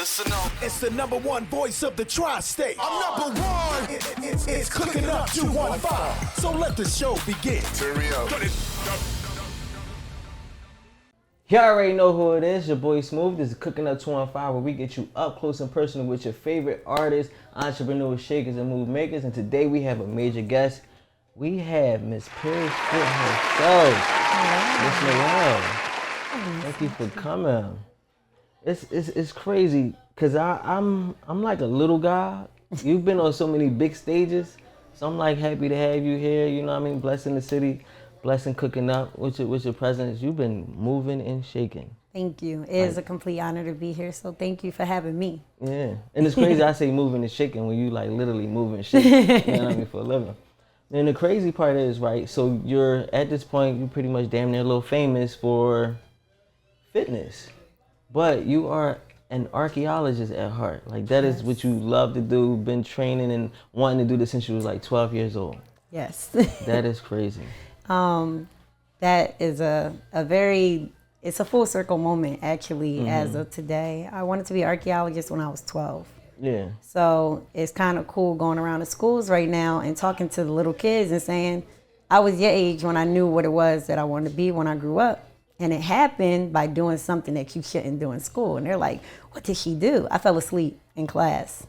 Listen up. It's the number one voice of the tri-state. I'm number one. It's Cooking Up 215. So let the show begin. Turn me up. You already know who it is, your boy Smooth. This is Cooking Up 215, where we get you up close and personal with your favorite artists, entrepreneurs, shakers, and move makers. And today we have a major guest. We have Miss Paris Fit herself. Miss Noel. Thank you for coming. It's crazy because I'm like a little guy. You've been on so many big stages, so I'm like happy to have you here. You know what I mean? Blessing the city, blessing Cooking Up with your presence. You've been moving and shaking. Thank you. It is a complete honor to be here. So thank you for having me. Yeah, and it's crazy I say moving and shaking when you like literally moving and shaking. You know what I mean, for a living. And the crazy part is, right, so you're at this point, you're pretty much damn near a little famous for fitness, but you are an archeologist at heart. Like that is what you love to do, been training and wanting to do this since you was like 12 years old. Yes. That is crazy. That is it's a full circle moment actually as of today. I wanted to be an archaeologist when I was 12. Yeah. So it's kind of cool going around the schools right now and talking to the little kids and saying, I was your age when I knew what it was that I wanted to be when I grew up. And it happened by doing something that you shouldn't do in school. And they're like, what did she do? I fell asleep in class.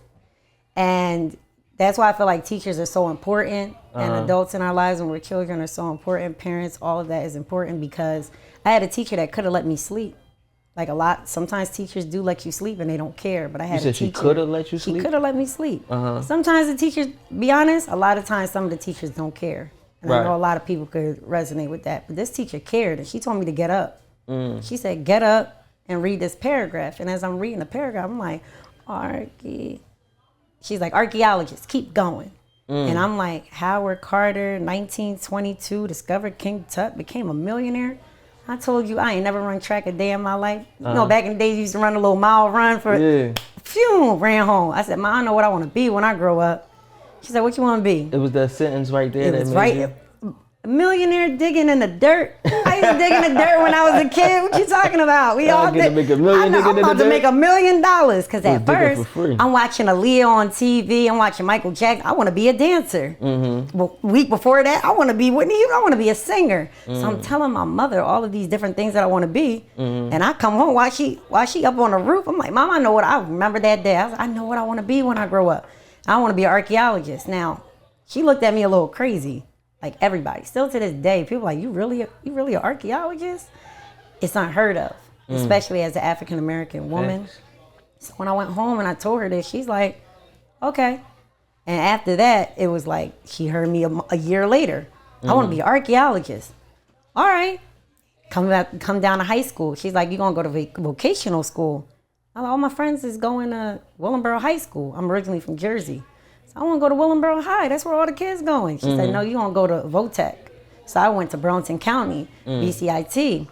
And that's why I feel like teachers are so important and adults in our lives when we're children are so important. Parents, all of that is important because I had a teacher that could have let me sleep. Like sometimes teachers do let you sleep and they don't care, but I had a teacher. You said she could have let you sleep? She could have let me sleep. Sometimes the teachers, be honest, a lot of times some of the teachers don't care. And I know a lot of people could resonate with that, but this teacher cared and she told me to get up. She said, get up and read this paragraph. And as I'm reading the paragraph, I'm like, she's like, archaeologist, keep going. And I'm like, Howard Carter, 1922, discovered King Tut, became a millionaire. I told you I ain't never run track a day in my life. You know, back in the days, you used to run a little mile run for, ran home. I said, Ma, I know what I want to be when I grow up. She said, what you want to be? It was that sentence right there that made you... A millionaire digging in the dirt. I used to dig in the dirt when I was a kid. What you talking about? We all did. I'm about to make $1 million because at first I'm watching Aaliyah on TV. I'm watching Michael Jackson. I want to be a dancer. Well, week before that, I want to be Whitney Houston. I want to be a singer. So I'm telling my mother all of these different things that I want to be. And I come home while she up on the roof. I'm like, Mom, I remember that day. I know what I want to be when I grow up. I want to be an archaeologist. Now, she looked at me a little crazy. Like everybody, still to this day, people are like, you really an archaeologist? It's unheard of, especially as an African American woman. So when I went home and I told her this, she's like, okay. And after that, it was like she heard me a year later. I want to be an archaeologist. All right, come down to high school. She's like, you gonna go to vocational school? All my friends is going to Willingboro High School. I'm originally from Jersey. I want to go to Willingboro High. That's where all the kids going. She said, no, you going to go to Votech. So I went to Burlington County, BCIT.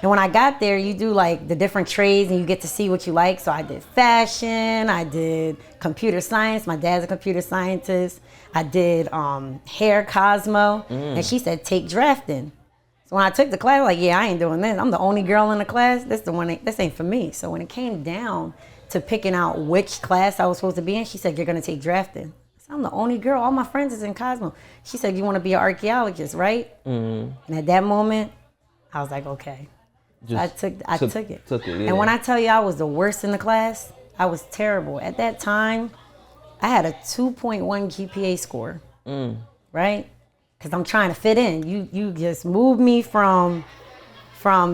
And when I got there, you do like the different trades and you get to see what you like. So I did fashion. I did computer science. My dad's a computer scientist. I did hair Cosmo. And she said, take drafting. So when I took the class, like, yeah, I ain't doing this. I'm the only girl in the class. This ain't for me. So when it came down to picking out which class I was supposed to be in, she said, you're going to take drafting. I said, I'm the only girl. All my friends is in Cosmo. She said, you want to be an archaeologist, right? And at that moment, I was like, okay. I took it. Yeah. And when I tell you I was the worst in the class, I was terrible. At that time, I had a 2.1 GPA score, right? Because I'm trying to fit in. You just moved me from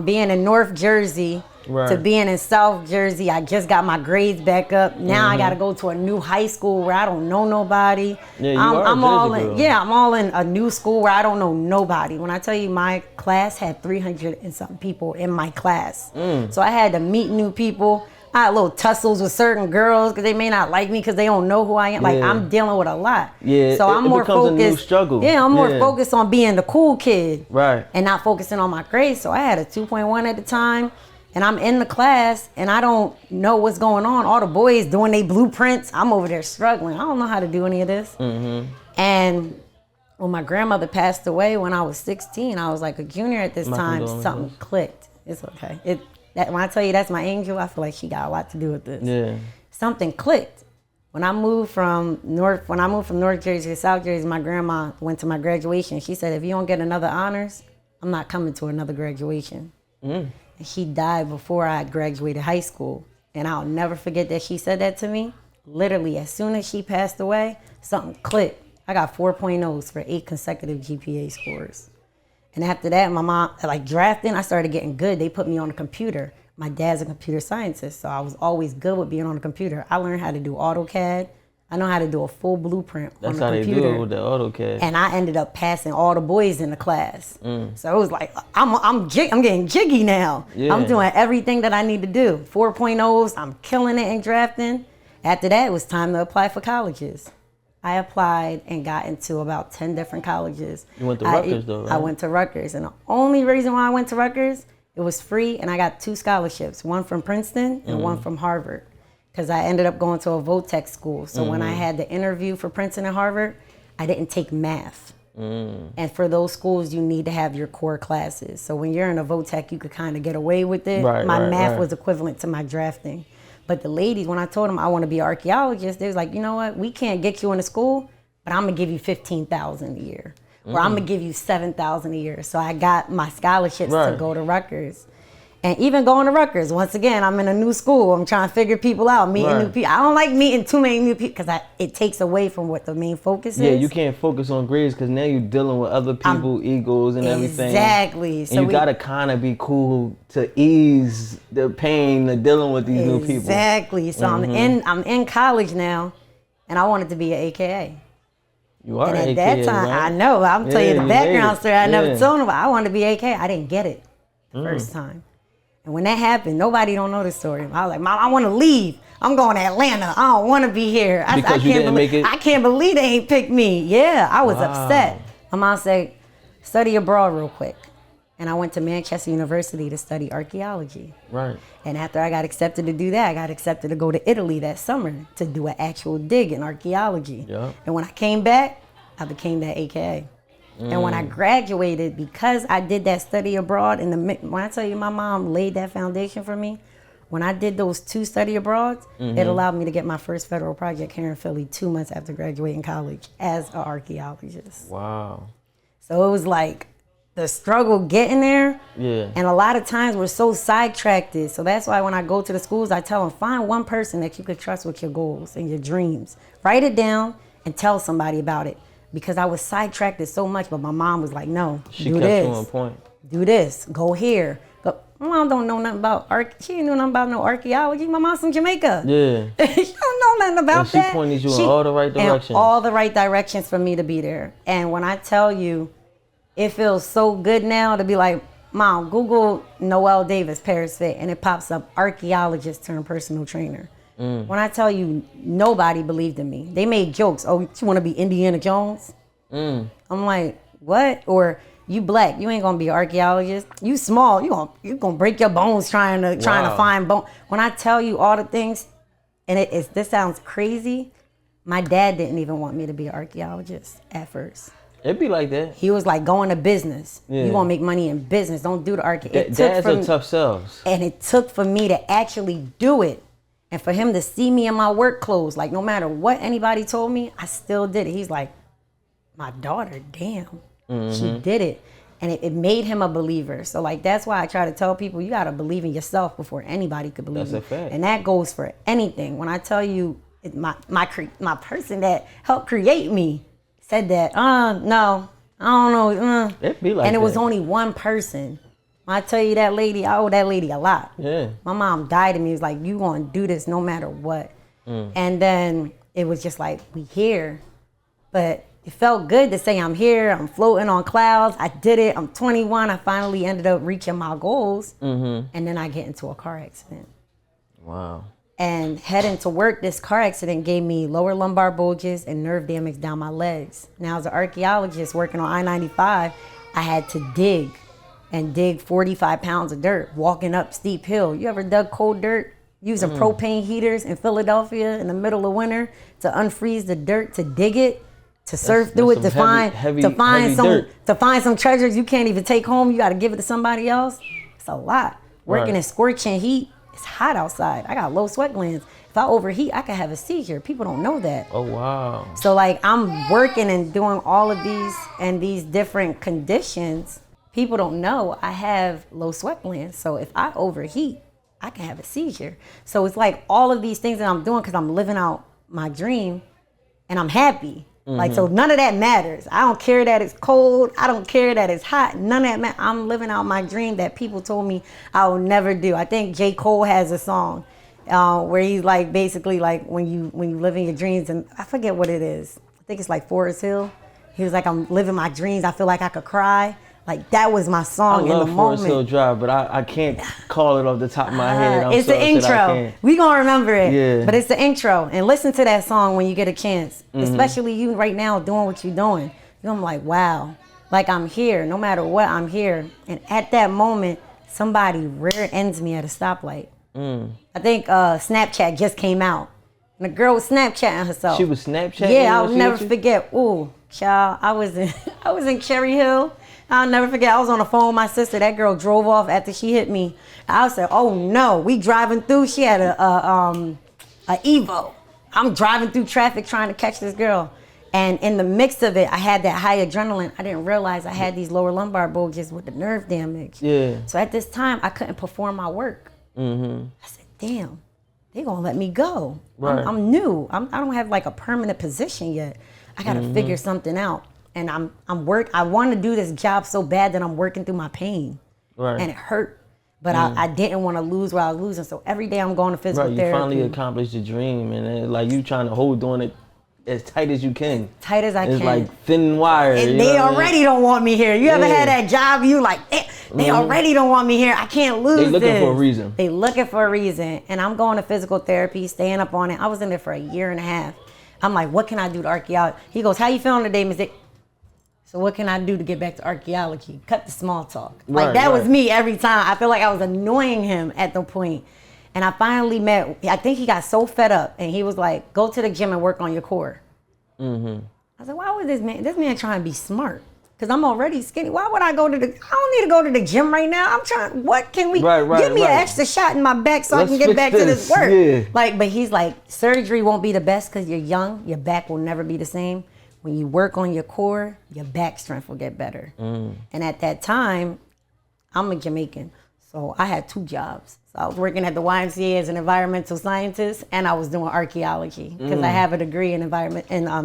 being in North Jersey to being in South Jersey. I just got my grades back up. Now I got to go to a new high school where I don't know nobody. Yeah, I'm all in a new school where I don't know nobody. When I tell you my class had 300 and something people in my class. So I had to meet new people. I had little tussles with certain girls because they may not like me because they don't know who I am. Like I'm dealing with a lot. Yeah, so I'm more focused. A new struggle. Yeah, I'm more focused on being the cool kid. Right. And not focusing on my grades. So I had a 2.1 at the time. And I'm in the class and I don't know what's going on. All the boys doing their blueprints. I'm over there struggling. I don't know how to do any of this. And when my grandmother passed away when I was 16, I was like a junior at this time. Something clicked. It's okay. that when I tell you that's my angel, I feel like she got a lot to do with this. Yeah. Something clicked. When I moved from North Jersey to South Jersey, my grandma went to my graduation. She said, if you don't get another honors, I'm not coming to another graduation. And she died before I graduated high school. And I'll never forget that she said that to me. Literally, as soon as she passed away, something clicked. I got 4.0s for 8 consecutive GPA scores. And after that, my mom, like drafting, I started getting good. They put me on the computer. My dad's a computer scientist, so I was always good with being on the computer. I learned how to do AutoCAD. I know how to do a full blueprint on the computer. That's how they do it with the AutoCAD. And I ended up passing all the boys in the class. So it was like, I'm getting jiggy now. Yeah. I'm doing everything that I need to do. 4.0s, I'm killing it in drafting. After that, it was time to apply for colleges. I applied and got into about 10 different colleges. You went to Rutgers though, right? I went to Rutgers. And the only reason why I went to Rutgers, it was free, and I got 2 scholarships, one from Princeton and one from Harvard, because I ended up going to a VOTEC school. So when I had the interview for Princeton and Harvard, I didn't take math. And for those schools, you need to have your core classes. So when you're in a VOTEC, you could kind of get away with it. My math was equivalent to my drafting. But the ladies, when I told them I want to be an archaeologist, they was like, you know what, we can't get you into school, but I'm going to give you $15,000 a year. Or I'm going to give you $7,000 a year. So I got my scholarships to go to Rutgers. And even going to Rutgers, once again, I'm in a new school. I'm trying to figure people out, meeting new people. I don't like meeting too many new people because it takes away from what the main focus is. Yeah, you can't focus on grades because now you're dealing with other people, egos and everything. Exactly. And so you got to kind of be cool to ease the pain of dealing with these new people. Exactly. So I'm in college now, and I wanted to be an AKA. You are and at AKA, that time, right? I know. I'm telling you the background story. I never told nobody. I wanted to be AKA. I didn't get it the first time. And when that happened, nobody don't know the story. I was like, Mom, I want to leave. I'm going to Atlanta. I don't want to be here. I can't believe they ain't picked me. Yeah, I was upset. My mom said, study abroad real quick. And I went to Manchester University to study archaeology. Right. And after I got accepted to do that, I got accepted to go to Italy that summer to do an actual dig in archaeology. Yep. And when I came back, I became that AKA. And when I graduated, because I did that study abroad, when I tell you my mom laid that foundation for me, when I did those 2 study abroads, it allowed me to get my first federal project here in Philly 2 months after graduating college as an archaeologist. Wow. So it was like the struggle getting there. Yeah. And a lot of times we're so sidetracked. So that's why when I go to the schools, I tell them, find one person that you could trust with your goals and your dreams. Write it down and tell somebody about it. Because I was sidetracked so much, but my mom was like, no, she kept you on point. Do this, go here. But my mom don't know nothing about she didn't know nothing about no archaeology. My mom's from Jamaica. Yeah. She don't know nothing about that. She pointed you in all the right directions. And all the right directions for me to be there. And when I tell you, it feels so good now to be like, Mom, Google Noel Paris Fit, and it pops up archaeologist turned personal trainer. When I tell you, nobody believed in me. They made jokes. Oh, you want to be Indiana Jones? I'm like, what? Or you black, you ain't gonna be an archaeologist. You small, you gonna break your bones trying to find bone. When I tell you all the things, and this sounds crazy, my dad didn't even want me to be an archaeologist at first. It'd be like that. He was like, go into business. Yeah. You want to make money in business. Don't do the archaeology. Dads are tough selves. And it took for me to actually do it. And for him to see me in my work clothes, like no matter what anybody told me, I still did it. He's like, my daughter, damn, she did it. And it made him a believer. So like, that's why I try to tell people, you got to believe in yourself before anybody could believe in you. That's a fact. And that goes for anything. When I tell you, my person that helped create me said that, no, I don't know. It'd be like and it that. was only one person. When I tell you that lady, I owe that lady a lot. Yeah. My mom died to me. It was like, you gonna do this no matter what. And then it was just like, we here. But it felt good to say I'm here. I'm floating on clouds. I did it. I'm 21. I finally ended up reaching my goals. And then I get into a car accident. Wow. And heading to work, this car accident gave me lower lumbar bulges and nerve damage down my legs. Now, as an archaeologist working on I-95, I had to dig 45 pounds of dirt, walking up steep hill. You ever dug cold dirt using propane heaters in Philadelphia in the middle of winter to unfreeze the dirt, to dig it, to surf through it, to find some treasures you can't even take home. You got to give it to somebody else. It's a lot. Working in scorching heat, it's hot outside. I got low sweat glands. If I overheat, I could have a seizure. People don't know that. Oh, wow. So like I'm working and doing all of these and these different conditions. People don't know I have low sweat glands. So if I overheat, I can have a seizure. So it's like all of these things that I'm doing because I'm living out my dream and I'm happy. Like, so none of that matters. I don't care that it's cold. I don't care that it's hot. None of that matters. I'm living out my dream that people told me I will never do. I think J. Cole has a song where he's like, basically like when you live in your dreams, and I forget what it is. I think it's like Forest Hill. He was like, I'm living my dreams. I feel like I could cry. Like that was my song in the moment. I love Forest Hill Drive, but I can't call it off the top of my head. It's the intro. We gonna remember it. Yeah. But it's the intro. And listen to that song when you get a chance. Especially you right now doing what you're doing. I'm like, wow. Like I'm here. No matter what, I'm here. And at that moment, somebody rear ends me at a stoplight. I think Snapchat just came out. And the girl was Snapchatting herself. She was Snapchatting? Yeah, I'll never forget. Ooh, child, I was in Cherry Hill. I'll never forget. I was on the phone with my sister. That girl drove off after she hit me. I said, "Oh no, we driving through." She had a Evo. I'm driving through traffic trying to catch this girl, and in the mix of it, I had that high adrenaline. I didn't realize I had these lower lumbar bulges with the nerve damage. Yeah. So at this time, I couldn't perform my work. I said, "Damn, they gonna let me go." Right. I'm new. I don't have like a permanent position yet. I gotta figure something out. And I want to do this job so bad that I'm working through my pain. Right. And it hurt. But I didn't want to lose what I was losing. So every day I'm going to physical therapy. Right, you finally accomplished your dream. And like you trying to hold on it as tight as you can. Tight as I can. It's like thin wire. And they already don't want me here. You ever had that job, you like, they already don't want me here. I can't lose this. They looking for a reason. They looking for a reason. And I'm going to physical therapy, staying up on it. I was in there for a year and a half. I'm like, what can I do to archaeology? He goes, how you feeling today, Ms. Dick? So what can I do to get back to archaeology? Cut the small talk. Like that was me every time. I feel like I was annoying him at the point. And I finally met, I think he got so fed up and he was like, go to the gym and work on your core. I was like, why would this man trying to be smart? Because I'm already skinny. Why would I go to I don't need to go to the gym right now. I'm trying, what can we, give me an extra shot in my back so I can get back to this work. Yeah. Like, but he's like, surgery won't be the best because you're young. Your back will never be the same. When you work on your core, your back strength will get better. And at that time, I'm a Jamaican, so I had 2 jobs. So I was working at the YMCA as an environmental scientist, and I was doing archaeology because I have a degree in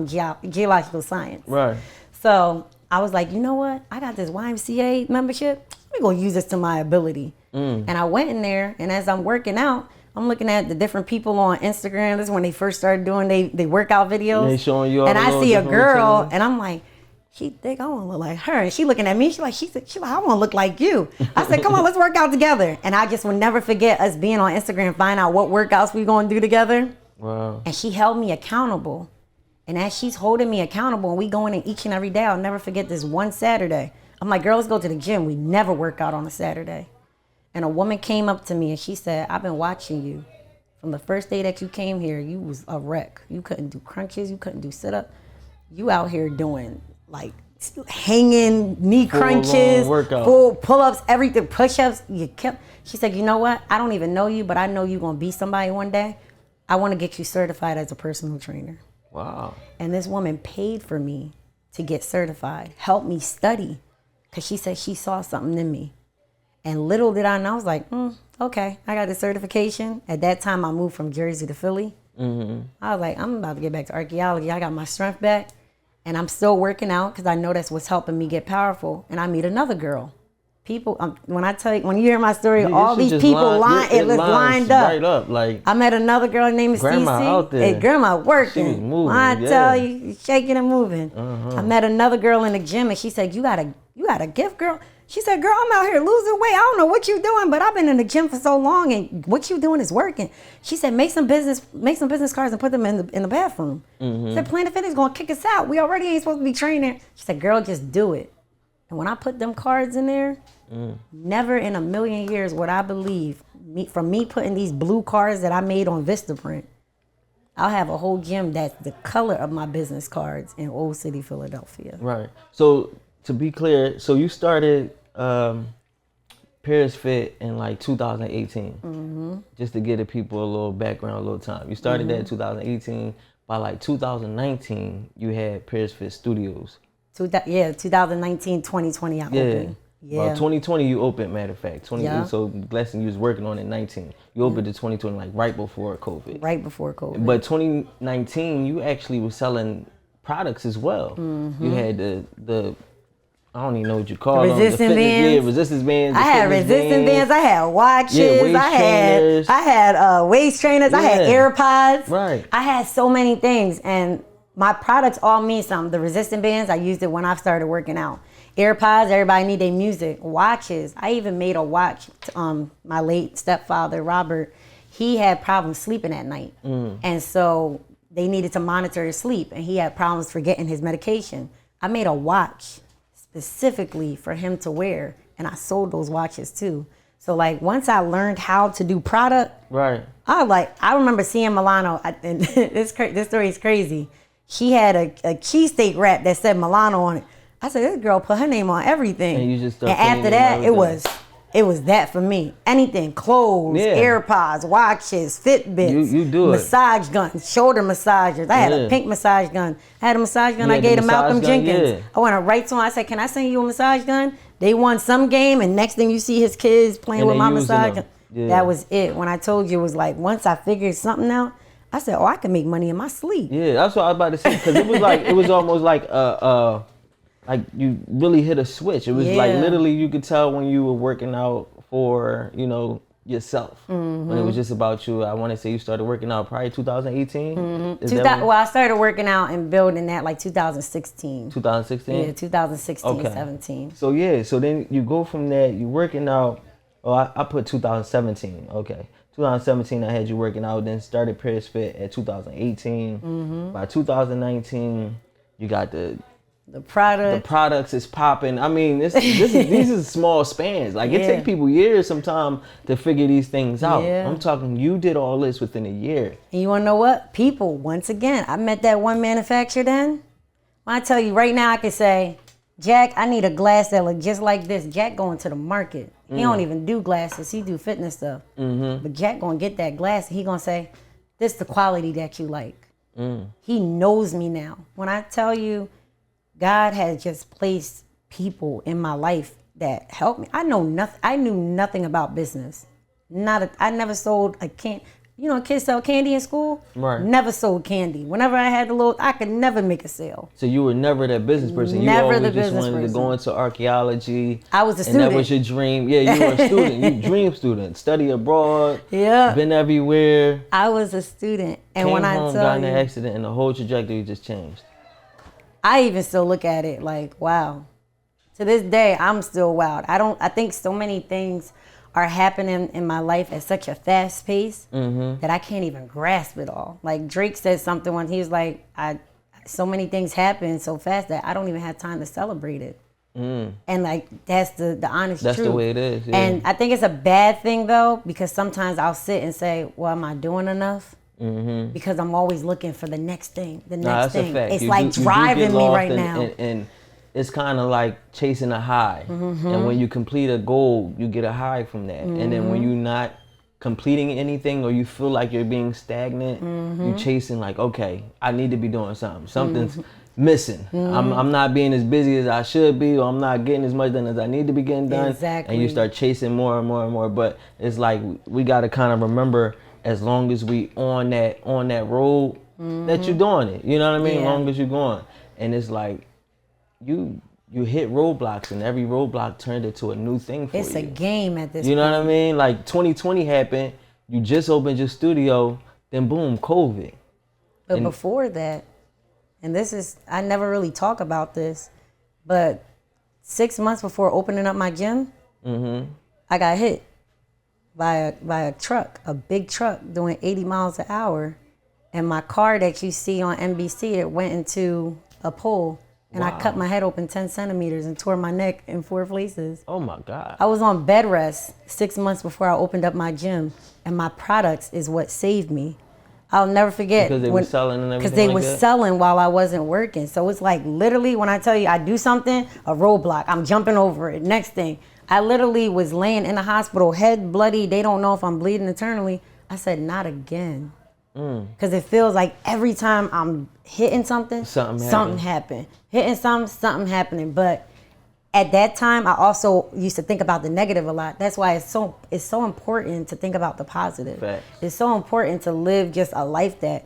geological science. Right. So I was like, you know what? I got this YMCA membership. We're gonna use this to my ability. And I went in there, and as I'm working out, I'm looking at the different people on Instagram. This is when they first started doing they workout videos. They showing you all. And I see a girl, routines. And I'm like, she think I want to look like her. And she looking at me. She's like, I want to look like you. I said, come on, let's work out together. And I just will never forget us being on Instagram, find out what workouts we gonna do together. Wow. And she held me accountable. And as she's holding me accountable, and we going in each and every day, I'll never forget this one Saturday. I'm like, girl, let's go to the gym. We never work out on a Saturday. And a woman came up to me and she said, I've been watching you. From the first day that you came here, you was a wreck. You couldn't do crunches, you couldn't do sit-up. You out here doing like hanging knee crunches, full pull-ups, everything, push-ups. She said, you know what? I don't even know you, but I know you're gonna be somebody one day. I wanna get you certified as a personal trainer. Wow. And this woman paid for me to get certified, helped me study, because she said she saw something in me. And little did I know, I was like, okay, I got the certification. At that time, I moved from Jersey to Philly. I was like, I'm about to get back to archaeology. I got my strength back, and I'm still working out because I know that's what's helping me get powerful. And I meet another girl. People, when you hear my story, all these people lined up. Right up. Like, I met another girl named Grandma out there. Hey, grandma working. She was moving, I tell you, shaking and moving. I met another girl in the gym, and she said, you got a gift, girl? She said, girl, I'm out here losing weight. I don't know what you're doing, but I've been in the gym for so long and what you doing is working. She said, make some business cards and put them in the bathroom. She said, Planet Fitness is going to kick us out. We already ain't supposed to be training. She said, girl, just do it. And when I put them cards in there, never in a million years would I believe, from me putting these blue cards that I made on Vistaprint, I'll have a whole gym that's the color of my business cards in Old City, Philadelphia. Right. So to be clear, so you started Paris Fit in like 2018. Just to give the people a little background, a little time. You started that in 2018. By like 2019, you had Paris Fit Studios. 2019, 2020, I opened. Yeah. Well, 2020 you opened, matter of fact. So Blessing, you was working on it in 19. You opened in 2020, like right before COVID. Right before COVID. But 2019, you actually was selling products as well. You had the I don't even know what you call them. Resistance bands. Yeah, resistance bands. I had resistance bands. I had watches. I had waist trainers. I had AirPods. Right. I had so many things, and my products all mean something. The resistant bands, I used it when I started working out. AirPods, everybody need their music. Watches, I even made a watch. My late stepfather, Robert, he had problems sleeping at night. And so they needed to monitor his sleep, and he had problems forgetting his medication. I made a watch specifically for him to wear, and I sold those watches too. So like once I learned how to do product, right? I remember seeing Milano, and this story is crazy. He had a cheesesteak wrap that said Milano on it. I said, this girl put her name on everything. And you just and after that, it was that for me. Anything, clothes, AirPods, watches, Fitbits, you do massage guns, shoulder massagers. I had a pink massage gun. I had a massage gun I gave to Malcolm Jenkins. I went right to him. I said, can I send you a massage gun? They won some game, and next thing you see his kids playing with my massage gun. That was it. When I told you, it was like, once I figured something out, I said, I can make money in my sleep. Yeah, that's what I was about to say, because it was almost like like you really hit a switch. It was like literally you could tell when you were working out for, yourself. When it was just about you. I want to say you started working out probably 2018. Well, I started working out and building that like 2016. 2016? Yeah, 2016, 17. So then you go from that, you working out. Oh, I put 2017. Okay. 2017, I had you working out, then started Paris Fit at 2018. By 2019, you got the products is popping. I mean, these are small spans. Like it take people years sometimes to figure these things out. I'm talking, you did all this within a year. And you want to know what? People, once again, I met that one manufacturer then. When I tell you right now, I can say, Jack, I need a glass that look just like this. Jack going to the market. He don't even do glasses. He do fitness stuff. But Jack going to get that glass and he going to say, this is the quality that you like. He knows me now. When I tell you, God has just placed people in my life that helped me. I knew nothing about business. I never sold a can. Kids sell candy in school. Right. Never sold candy. Whenever I had I could never make a sale. So you were never that business person. Never you always just wanted to go into archaeology. I was a student. And that was your dream. Yeah, you were a student. You dream student. Study abroad. Yeah. Been everywhere. I was a student. And when I tell you, got in an accident, and the whole trajectory just changed. I even still look at it like, wow. To this day, I'm still wild. I think so many things are happening in my life at such a fast pace that I can't even grasp it all. Like Drake said something when he was like, so many things happen so fast that I don't even have time to celebrate it. And like, that's the honest truth. That's the way it is. Yeah. And I think it's a bad thing though, because sometimes I'll sit and say, well, am I doing enough? Because I'm always looking for the next thing, that's a fact. It's like driving me right now. And it's kind of like chasing a high. And when you complete a goal, you get a high from that. And then when you're not completing anything or you feel like you're being stagnant, you're chasing like, okay, I need to be doing something. Something's missing. I'm not being as busy as I should be, or I'm not getting as much done as I need to be getting done. Exactly. And you start chasing more and more and more. But it's like we got to kind of remember, as long as we on that road, that you're doing it. You know what I mean? Yeah. As long as you're going. And it's like you hit roadblocks, and every roadblock turned into a new thing for you. It's a game at this point. You know what I mean? Like 2020 happened, you just opened your studio, then boom, COVID. But before that, and I never really talk about this, but 6 months before opening up my gym, I got hit by a truck, a big truck doing 80 miles an hour. And my car that you see on NBC, it went into a pole. And I cut my head open 10 centimeters and tore my neck in 4 places. Oh my God. I was on bed rest 6 months before I opened up my gym. And my products is what saved me. I'll never forget. Because they were selling and everything. Because they were selling while I wasn't working. So it's like literally when I tell you I do something, a roadblock, I'm jumping over it. Next thing, I literally was laying in the hospital, head bloody. They don't know if I'm bleeding internally. I said, not again. Because it feels like every time I'm hitting something happened. Hitting something happening. But at that time, I also used to think about the negative a lot. That's why it's so important to think about the positive. Facts. It's so important to live just a life that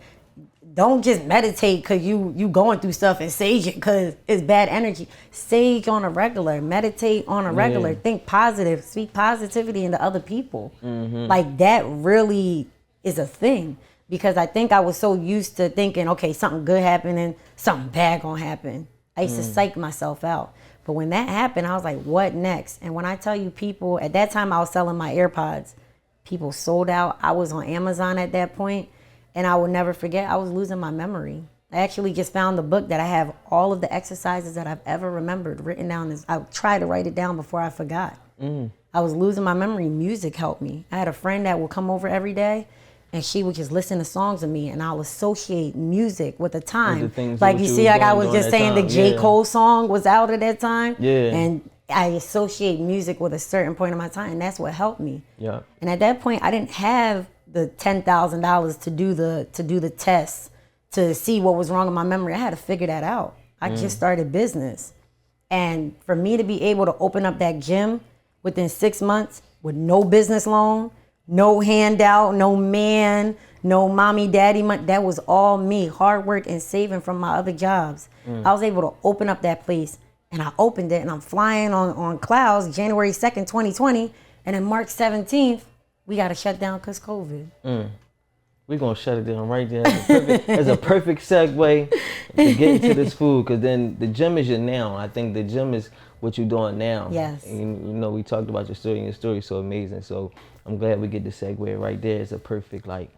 don't just meditate because you going through stuff and sage it because it's bad energy. Sage on a regular, meditate on a regular, think positive, speak positivity into other people. Like that really is a thing. Because I think I was so used to thinking, okay, something good happened and something bad gonna happen. I used to psych myself out. But when that happened, I was like, what next? And when I tell you people, at that time I was selling my AirPods. People sold out. I was on Amazon at that point, and I will never forget, I was losing my memory. I actually just found the book that I have all of the exercises that I've ever remembered written down. I tried to write it down before I forgot. I was losing my memory. Music helped me. I had a friend that would come over every day, and she would just listen to songs of me, and I'll associate music with the time. Like you see, like I was just saying, the J. Cole song was out at that time. And I associate music with a certain point of my time, and that's what helped me. And at that point, I didn't have the $10,000 to do the tests to see what was wrong with my memory. I had to figure that out. I just started business. And for me to be able to open up that gym within 6 months with no business loan, no handout, no man, no mommy, daddy money. That was all me, hard work and saving from my other jobs. I was able to open up that place, and I opened it, and I'm flying on clouds January 2nd, 2020. And then March 17th, we got to shut down because COVID. We're going to shut it down right there. It's a perfect segue to get into this food, because then the gym is your now. I think the gym is what you're doing now. Yes. And, you know, we talked about your story, and your story is so amazing. So I'm glad we get the segue right there. It's a perfect, like,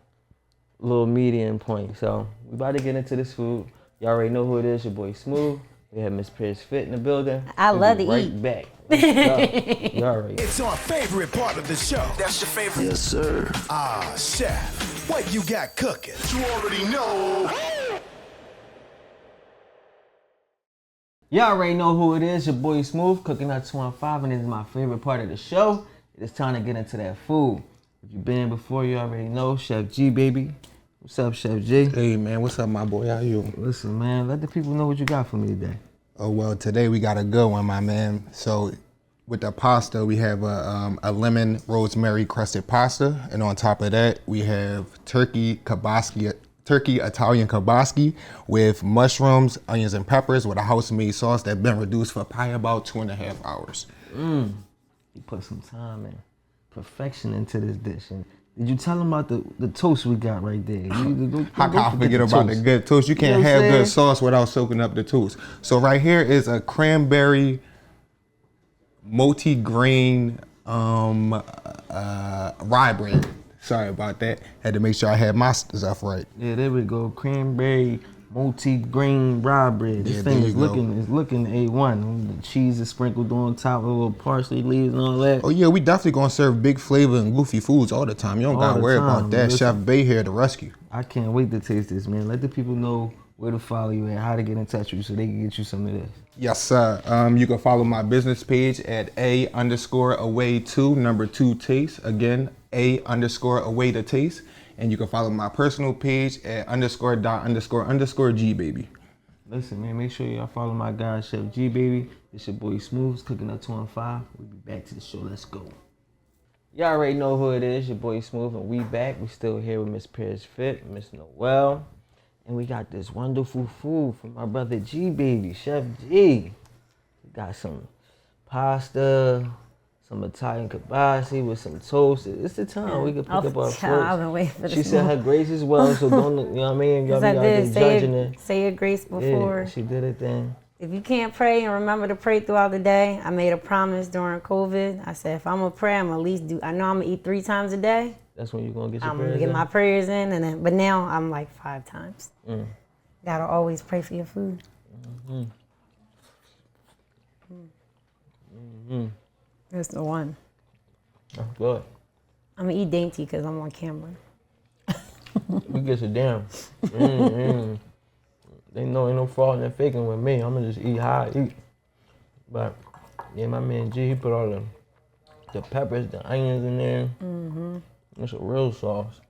little median point. So we about to get into this food. You already know who it is, your boy Smooth. We have Miss Paris Fit in the building. I love to right eat. Back. You already. It's our favorite part of the show. That's your favorite? Yes, sir. Chef, what you got cooking? You already know. Y'all already know who it is, your boy Smooth, Cooking Up 215, and this is my favorite part of the show. It's time to get into that food. If you've been here before, you already know Chef G, baby. What's up, Chef G? Hey, man, what's up, my boy? How you? Listen, man, let the people know what you got for me today. Oh, well, today we got a good one, my man. So with the pasta, we have a lemon rosemary crusted pasta. And on top of that, we have turkey Italian kielbasa with mushrooms, onions, and peppers with a house-made sauce that's been reduced for probably about 2.5 hours. You put some time and perfection into this dish. And did you tell them about the toast we got right there? How can I forget about the good toast? You can't have good sauce without soaking up the toast. So right here is a cranberry multi-grain rye bread. Sorry about that. Had to make sure I had my stuff right. Yeah, there we go. Cranberry multi-grain rye bread. This thing is looking A1. The cheese is sprinkled on top with a little parsley leaves and all that. Oh yeah, we definitely gonna serve big flavor and goofy foods all the time. You don't gotta worry about that. Listen, Chef Bay here to rescue. I can't wait to taste this, man. Let the people know where to follow you and how to get in touch with you so they can get you some of this. Yes, sir. You can follow my business page at A_away2 taste. Again, A_away to taste. And you can follow my personal page at _.__G baby. Listen, man, make sure y'all follow my guy, Chef G baby. It's your boy Smooth, Cooking Up 215. We'll be back to the show. Let's go. Y'all already know who it is, your boy Smooth, and we back. We still here with Miss Paris Fit, Miss Noel. And we got this wonderful food from my brother G baby, Chef G. We got some pasta, some Italian kielbasa with some toast. It's the time we can pick up our fruits. I've been waiting for this. She said her grace as well, so don't, you know what I mean? Y'all be out there judging her. Say your grace before. Yeah, she did her thing. If you can't pray and remember to pray throughout the day, I made a promise during COVID. I said, if I'm going to pray, I'm at least I know I'm going to eat 3 times a day. That's when you're going to get your I'm prayers going to get my prayers in, but now I'm like 5 times. Gotta always pray for your food. That's the one. That's good. I'm gonna eat dainty because I'm on camera. We get you down. They know ain't no fraud and faking with me. I'm gonna just eat how I eat. But yeah, my man G, he put all the the peppers, the onions in there. It's a real sauce.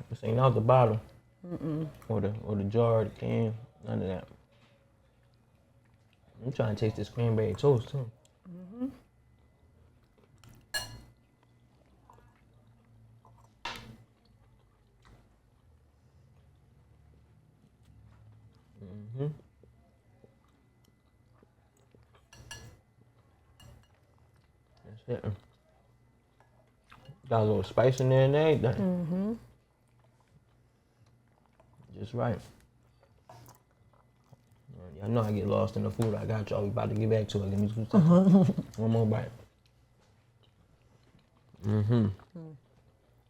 This ain't out the bottle. Or the jar, the can, none of that. I'm trying to taste this cranberry toast too. That's it. Got a little spice in there and everything. Just right. I know I get lost in the food. I got y'all. We about to get back to it. Let me just one more bite.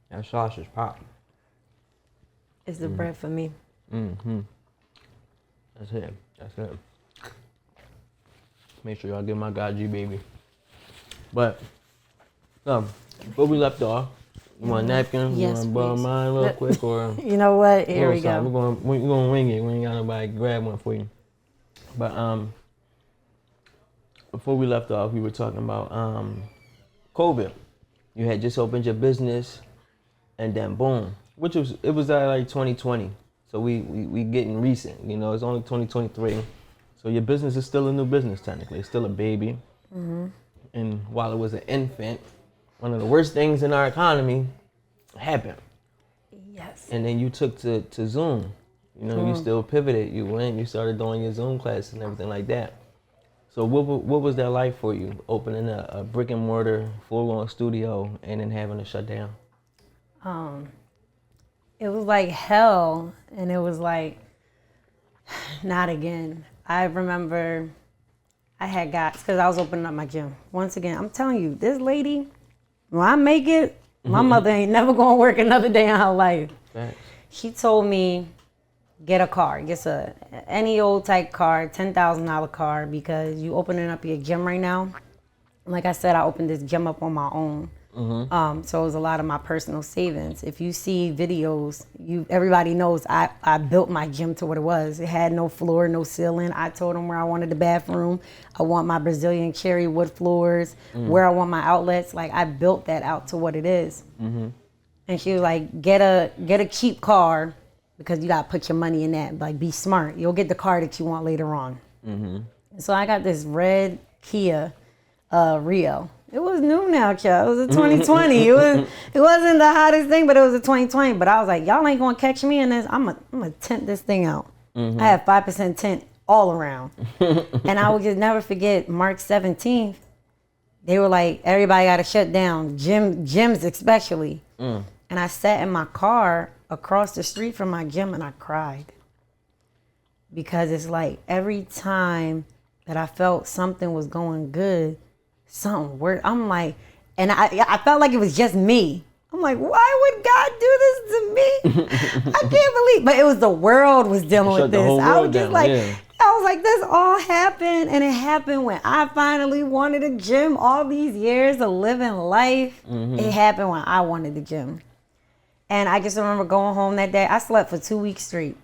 That sausage pop. It's the bread for me. That's it. That's it. Make sure y'all give my God G baby. But before we left off, you want napkins? Yes, you want to borrow mine real quick, or you know what? Here we go. We're gonna wing it. We ain't got nobody grab one for you. But before we left off, we were talking about COVID. You had just opened your business, and then boom, it was like 2020. So we getting recent. You know, it's only 2023. So your business is still a new business technically. It's still a baby. And while it was an infant, one of the worst things in our economy happened. Yes. And then you took to Zoom. You know, you still pivoted. You went, you started doing your Zoom classes and everything like that. So what was that like for you, opening a brick and mortar, full-on studio, and then having to shut down? It was like hell, and it was like, not again. I remember I had because I was opening up my gym. Once again, I'm telling you, this lady, when I make it, my mother ain't never gonna work another day in her life. Thanks. She told me, get a car, get any old type car, $10,000 car, because you opening up your gym right now. Like I said, I opened this gym up on my own. So it was a lot of my personal savings. If you see videos, everybody knows I built my gym to what it was. It had no floor, no ceiling. I told them where I wanted the bathroom. I want my Brazilian cherry wood floors, where I want my outlets. Like, I built that out to what it is. And she was like, get a cheap car, because you gotta put your money in that. Like, be smart. You'll get the car that you want later on. So I got this red Kia Rio. It was new now, child. It was a 2020. It wasn't the hottest thing, but it was a 2020. But I was like, y'all ain't gonna catch me in this. I'm gonna tint this thing out. I had 5% tint all around. And I would just never forget March 17th. They were like, everybody gotta shut down, gyms especially. And I sat in my car across the street from my gym and I cried. Because it's like every time that I felt something was going good, something worked. I'm like, and I felt like it was just me. I'm like, why would God do this to me? I can't believe, but it was the world was dealing with this. I was just like, I was like, this all happened, and it happened when I finally wanted a gym. All these years of living life, it happened when I wanted the gym. And I just remember going home that day. I slept for 2 weeks straight.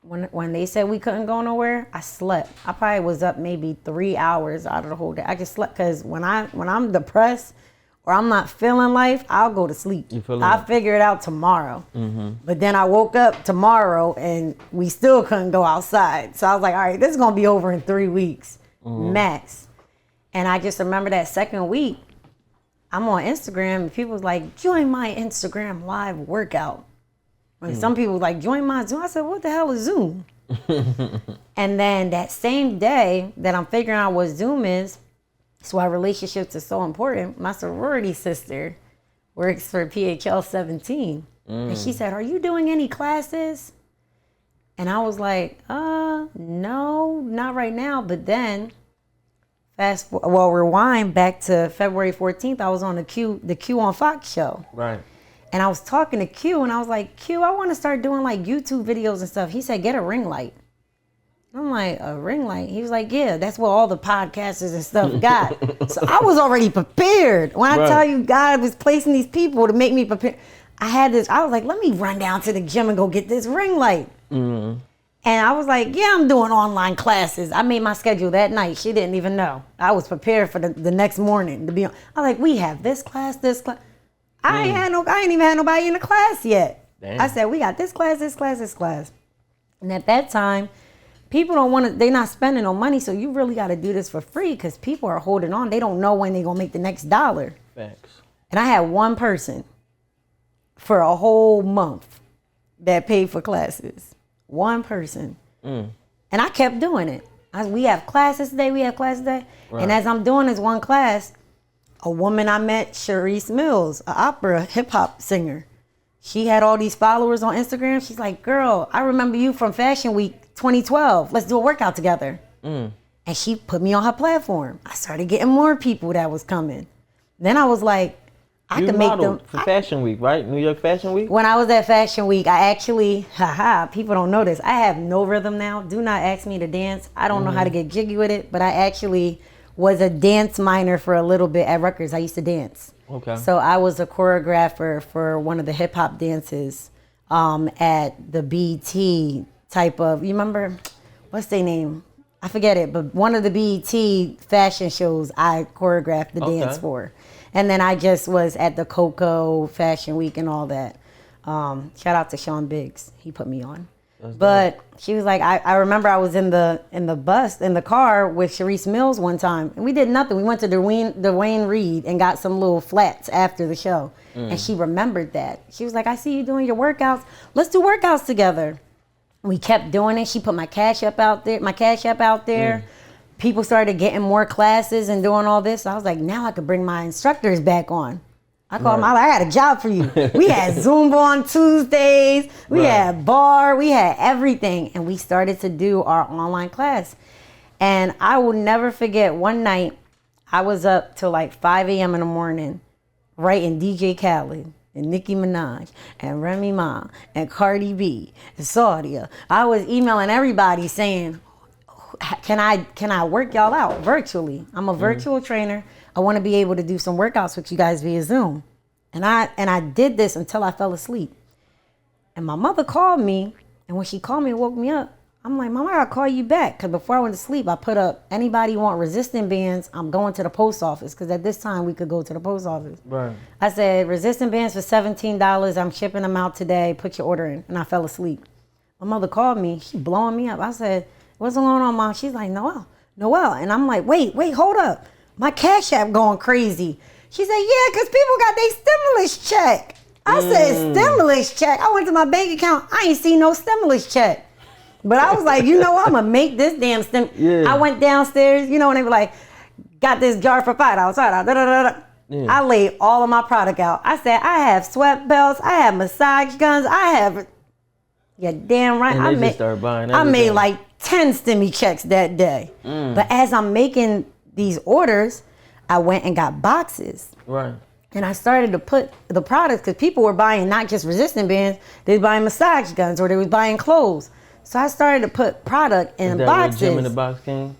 When they said we couldn't go nowhere, I slept. I probably was up maybe 3 hours out of the whole day. I just slept because when I'm depressed or I'm not feeling life, I'll go to sleep. I'll figure it out tomorrow. But then I woke up tomorrow and we still couldn't go outside. So I was like, all right, this is going to be over in 3 weeks, max. And I just remember that second week, I'm on Instagram and people was like, join my Instagram live workout. And some people was like, join my Zoom. I said, what the hell is Zoom? And then that same day that I'm figuring out what Zoom is, so why relationships are so important, my sorority sister works for PHL 17. And she said, are you doing any classes? And I was like, no, not right now. But then rewind back to February 14th, I was on the Q on Fox show. Right. And I was talking to Q, and I was like, Q, I want to start doing like YouTube videos and stuff. He said, get a ring light. I'm like, a ring light? He was like, yeah, that's what all the podcasters and stuff got. So I was already prepared. When I tell you God was placing these people to make me prepared, I was like, let me run down to the gym and go get this ring light. And And I was like, yeah, I'm doing online classes. I made my schedule that night. She didn't even know. I was prepared for the next morning to be on. I was like, we have this class. I ain't even had nobody in the class yet. Damn. I said, we got this class. And at that time, people they're not spending no money, so you really got to do this for free because people are holding on. They don't know when they're going to make the next dollar. Facts. And I had one person for a whole month that paid for classes. One person. And I kept doing it. We have classes today. Right. And as I'm doing this one class, a woman I met, Sharice Mills, an opera hip hop singer. She had all these followers on Instagram. She's like, girl, I remember you from Fashion Week 2012. Let's do a workout together. And she put me on her platform. I started getting more people that was coming. Then I was like, I could make them for Fashion Week, right? New York Fashion Week? When I was at Fashion Week, I actually, people don't know this. I have no rhythm now. Do not ask me to dance. I don't know how to get jiggy with it, but I actually was a dance minor for a little bit at Rutgers. I used to dance. Okay. So I was a choreographer for one of the hip hop dances at the BET type of, you remember, what's their name? I forget it, but one of the BET fashion shows I choreographed the dance for. And then I just was at the Coco Fashion Week and all that. Shout out to Sean Biggs. He put me on. But she was like, I remember I was in the car with Sharice Mills one time, and we did nothing. We went to Dwayne Reed and got some little flats after the show. And she remembered that. She was like, I see you doing your workouts. Let's do workouts together. We kept doing it. She put my Cash App out there. People started getting more classes and doing all this. I was like, now I could bring my instructors back on. I called them out, I got a job for you. We had Zumba on Tuesdays. We had bar. We had everything. And we started to do our online class. And I will never forget one night, I was up till like 5 a.m. in the morning writing DJ Khaled and Nicki Minaj and Remy Ma and Cardi B and Saudia. I was emailing everybody saying, can I work y'all out virtually? I'm a virtual trainer. I want to be able to do some workouts with you guys via Zoom. And I did this until I fell asleep. And my mother called me, and when she called me and woke me up, I'm like, Mama, I gotta call you back. Because before I went to sleep, I put up, anybody want resistant bands, I'm going to the post office. Because at this time, we could go to the post office. Right. I said, resistant bands for $17. I'm shipping them out today. Put your order in. And I fell asleep. My mother called me. She blowing me up. I said, what's going on, Mom? She's like, Noel. And I'm like, wait, hold up. My Cash App going crazy. She said, yeah, because people got their stimulus check. I said, stimulus check? I went to my bank account. I ain't seen no stimulus check. But I was like, I'm going to make this damn I went downstairs, and they were like, got this jar for $5. I laid all of my product out. I said, I have sweat belts. I have massage guns. I have... Yeah, damn right. And they just started buying everything. I made like 10 stimmy checks that day. But as I'm making these orders, I went and got boxes. Right. And I started to put the products, because people were buying not just resistant bands, they were buying massage guns, or they was buying clothes. So I started to put product in boxes. Gym in the box came?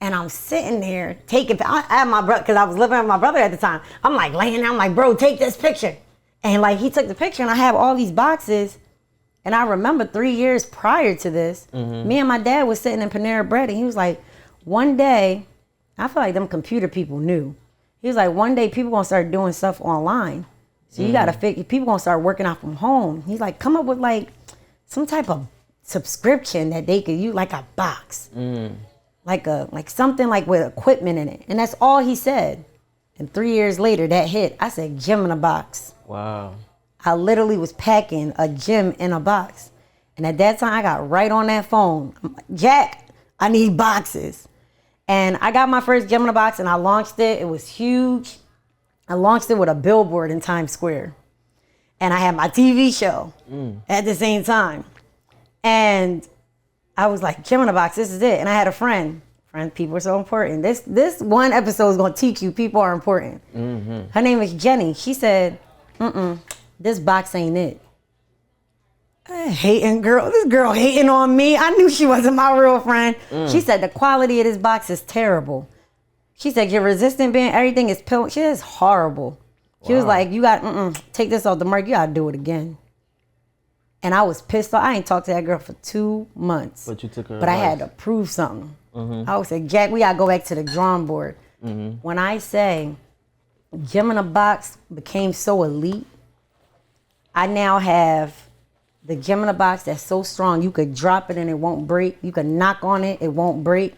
And I'm sitting there taking, I had my brother, because I was living with my brother at the time. I'm like laying there, I'm like, bro, take this picture. And like he took the picture, and I have all these boxes. And I remember 3 years prior to this, me and my dad was sitting in Panera Bread, and he was like, one day, I feel like them computer people knew. He was like, one day people gonna start doing stuff online. So you gotta figure, people gonna start working out from home. He's like, come up with like some type of subscription that they could use, like a box. Like something like with equipment in it. And that's all he said. And 3 years later, that hit. I said, gym in a box. Wow. I literally was packing a gym in a box. And at that time, I got right on that phone. I'm like, Jack, I need boxes. And I got my first gym in a box, and I launched it. It was huge. I launched it with a billboard in Times Square. And I had my TV show at the same time. And I was like, gym in a box, this is it. And I had a friend. People are so important. This one episode is going to teach you people are important. Her name is Jenny. She said, this box ain't it. Hating girl. This girl hating on me. I knew she wasn't my real friend. She said the quality of this box is terrible. She said your resistant band, everything is pill. She is horrible. She was like, you got take this off the market. You got to do it again. And I was pissed off. I ain't talked to that girl for 2 months. But you took her But I advice. had to prove something. I would say, Jack, we gotta go back to the drawing board. When I say Gym in a Box became so elite, I now have the Gym in a Box that's so strong you could drop it and it won't break. You could knock on it, it won't break.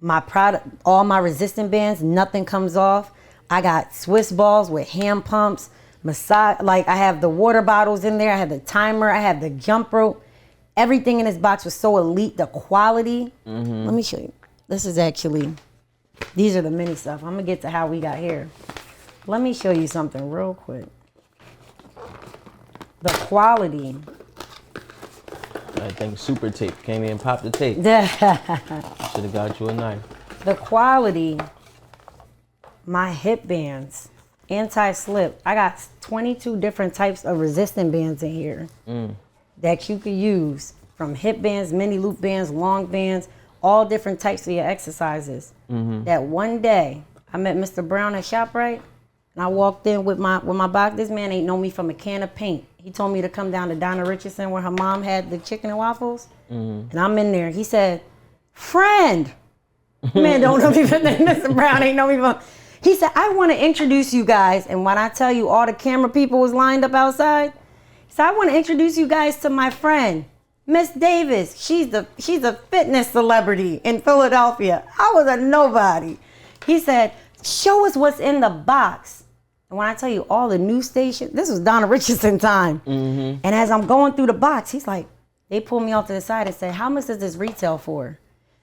My product, all my resistant bands, nothing comes off. I got Swiss balls with hand pumps, massage. Like I have the water bottles in there. I have the timer. I have the jump rope. Everything in this box was so elite. The quality. Let me show you. This is actually. These are the mini stuff. I'm gonna get to how we got here. Let me show you something real quick. The quality. I think super tape. Can't even pop the tape. Should have got you a knife. The quality. My hip bands, anti-slip. I got 22 different types of resistant bands in here that you could use, from hip bands, mini loop bands, long bands, all different types of your exercises. That one day I met Mr. Brown at ShopRite, and I walked in with my box. This man ain't know me from a can of paint. He told me to come down to Donna Richardson where her mom had the chicken and waffles, and I'm in there. He said, "Friend." Man, don't know me from Mr. Brown ain't know me from. He said, "I want to introduce you guys." And when I tell you all the camera people was lined up outside, he said, "I want to introduce you guys to my friend, Miss Davis. She's a fitness celebrity in Philadelphia." I was a nobody. He said, "Show us what's in the box." And when I tell you all the news stations, this was Donna Richardson time. And as I'm going through the box, he's like, they pulled me off to the side and said, "How much does this retail for?"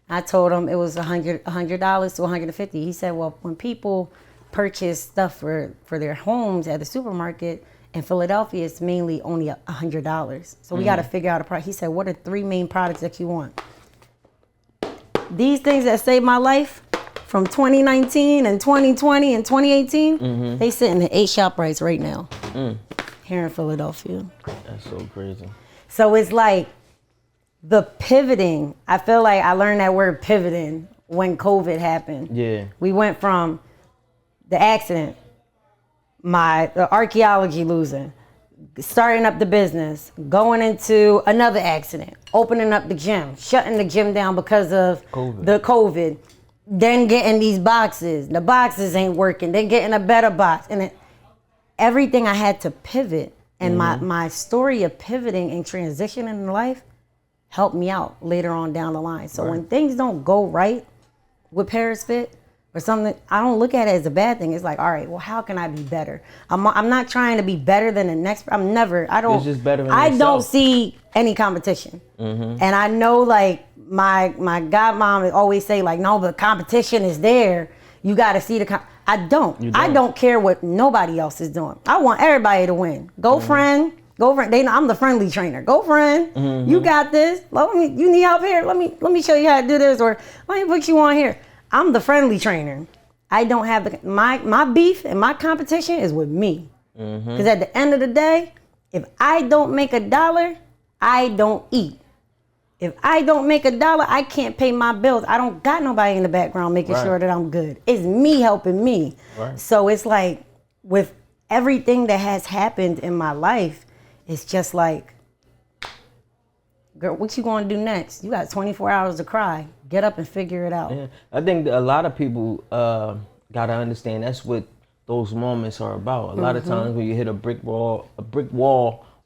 I told him it was $100 to $150. He said, "Well, when people purchase stuff for their homes at the supermarket in Philadelphia, it's mainly only $100. So we got to figure out a price." He said, "What are 3 main products that you want?" These things that saved my life from 2019 and 2020 and 2018, they sit in the 8 ShopRites right now here in Philadelphia. That's so crazy. So it's like, the pivoting, I feel like I learned that word pivoting when COVID happened. Yeah. We went from the accident, the archaeology losing, starting up the business, going into another accident, opening up the gym, shutting the gym down because of the COVID, then getting these boxes. The boxes ain't working, then getting a better box. And everything I had to pivot. And my story of pivoting and transitioning in life help me out later on down the line. So when things don't go right with Paris Fit or something, I don't look at it as a bad thing. It's like, all right, well, how can I be better? I'm not trying to be better than the next. I It's just better than I yourself. don't see any competition. And I know, like, my godmom would always say, like, no, the competition is there. You got to see the I don't. I don't care what nobody else is doing. I want everybody to win. Go friend. Go friend. They know I'm the friendly trainer. Go friend. You got this. You need help here. Let me show you how to do this, or let me put you on here. I'm the friendly trainer. I don't have my beef and my competition is with me. Because at the end of the day, if I don't make $1, I don't eat. If I don't make $1, I can't pay my bills. I don't got nobody in the background making sure that I'm good. It's me helping me. So it's like, with everything that has happened in my life, it's just like, girl, what you gonna do next? You got 24 hours to cry. Get up and figure it out. Yeah. I think a lot of people gotta understand that's what those moments are about. A lot of times when you hit a brick wall